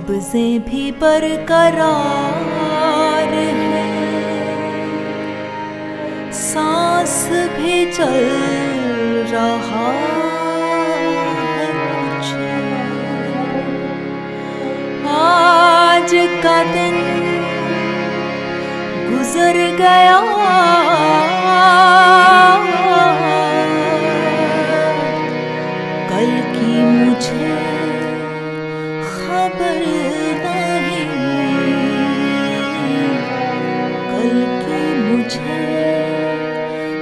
कब्ज़ें भी बरकरार है, सांस भी चल रहा है कुछ। आज का दिन गुजर गया, कल की मुझे खबर नहीं, कल की मुझे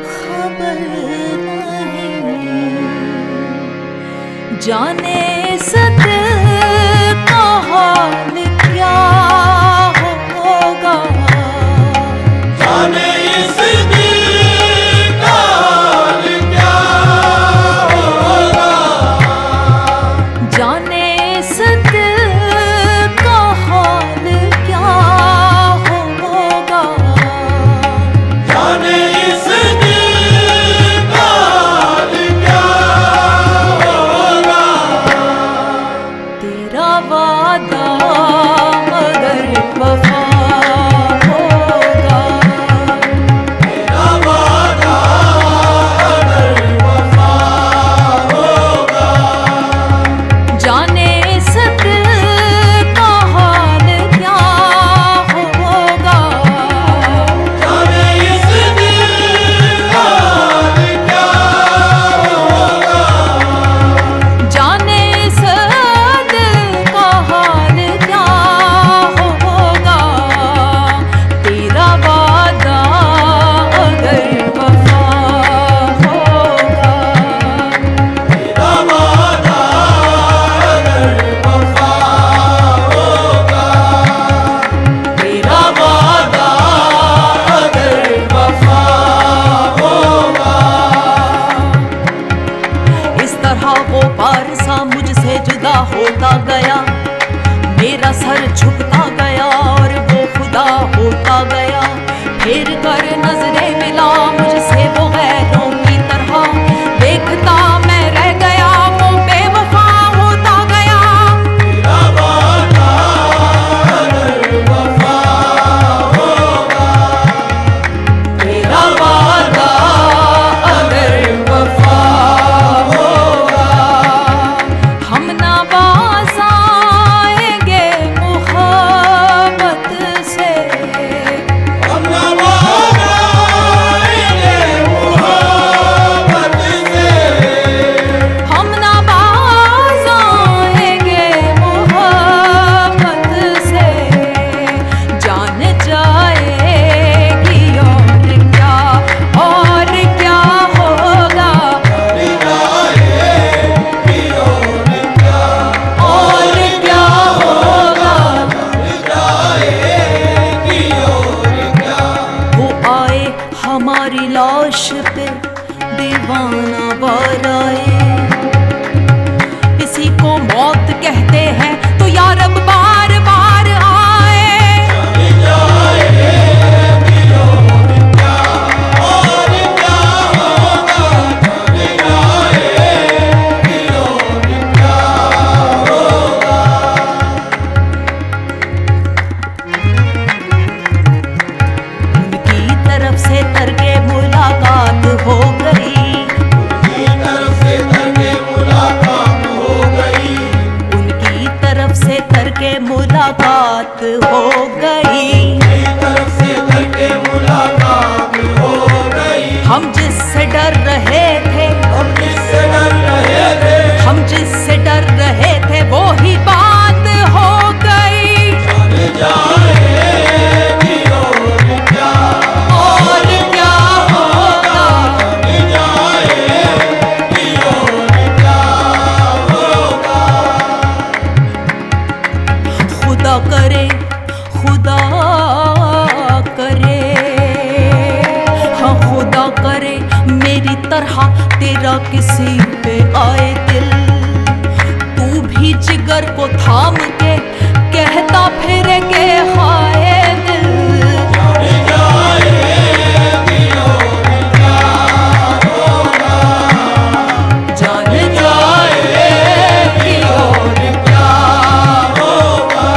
खबर नहीं। जाने इस दिल का हाल क्या होगा, जाने इस दिल का हाल क्या होगा, जाने इस दिल का हाल क्या होगा, जाने इस दिल का हाल क्या होगा। तेरा वादा अगर वफा होगा, तेरा वादा अगर वफा होगा, जाने इस दिल का हाल क्या होगा, जाने इस दिल का हाल क्या होगा, जाने इस दिल का हाल क्या होगा। तेरा वादा अगर वफा होगा, तेरा वादा अगर वफा होगा, तेरा वादा अगर वफा होगा। इस तरह वो पारसा मुझसे जुदा होता गया, मेरा सर झुकता गया और वो खुदा होता गया। फिर कर नजरे मिला मुझसे वो गैरों की तरह, देखता मैं रह गया वो बेवफा होता गया। तेरा वादा अगर वफा होगा, तेरा वादा अगर वफा होगा, हम ना बाज आएंगे मोहब्बत से, हम नवाज़ेंगे मोहब्बत से, हम ना बाज आएंगे मोहब्बत से। जान जाएगी और क्या होगा, जाएगी और क्या और क्या होगा। जाएगी और क्या। वो आए हमारी लाश पे दीवाना बनाए, इसी को मौत कहते हैं तो यार अब बार बार आए। चली जाएगी और क्या होगा, चली जाएगी और क्या होगा। उनकी तरफ से तरके मुलाकात हो गई, उनकी तरफ से करके मुलाकात हो गई, उनकी तरफ से तरके मुलाकात हो गई। उनकी तरफ से करके मुलाकात हो गई। हम जिससे डर रहे थे, हम किससे डर रहे थे, हम जिससे डर रहे थे वो ही बात हो गई। चली जाएगी और क्या होगा, चली जाएगी और क्या होगा। खुदा करे, खुदा करे, हाँ खुदा करे मेरी तरह तेरा किसी पे आए दिल, तू भी जिगर को थाम के कहता फिर के हाय दिल। चली जाएगी और क्या होगा, जान जाएगी और क्या होगा।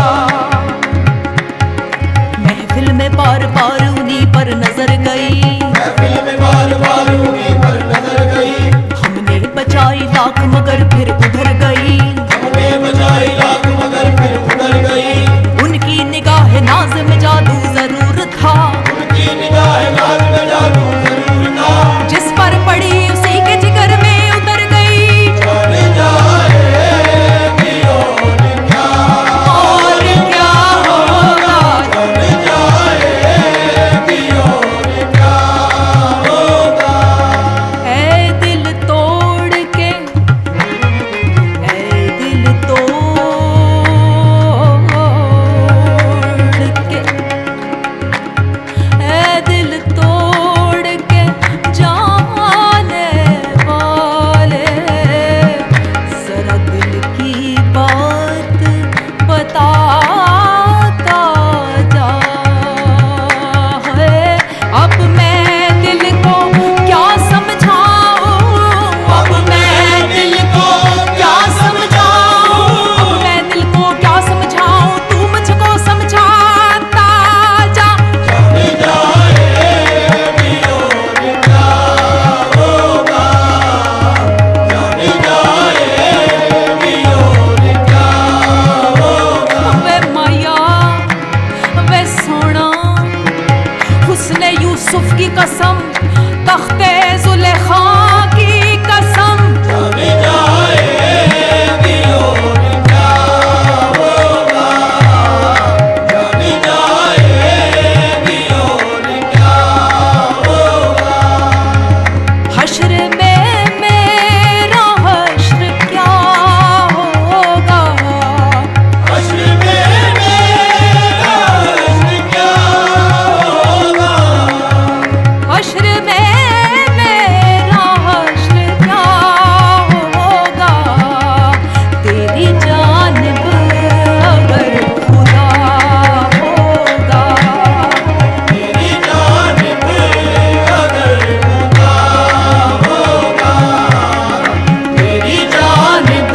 कसम, तख्ते जुलेखा की कसम। जाने जाएगी और क्या होगा, जाने जाएगी और क्या होगा। हश्र में मेरा हश्र क्या होगा, हश्र में मेरा हश्र क्या होगा, हश्र में मेरा हश्र क्या होगा। तेरी जानिब अगर खुदा होगा, तेरी जानिब अगर खुदा होगा, तेरी जानिब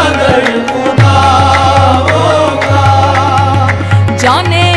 अगर खुदा होगा। जाने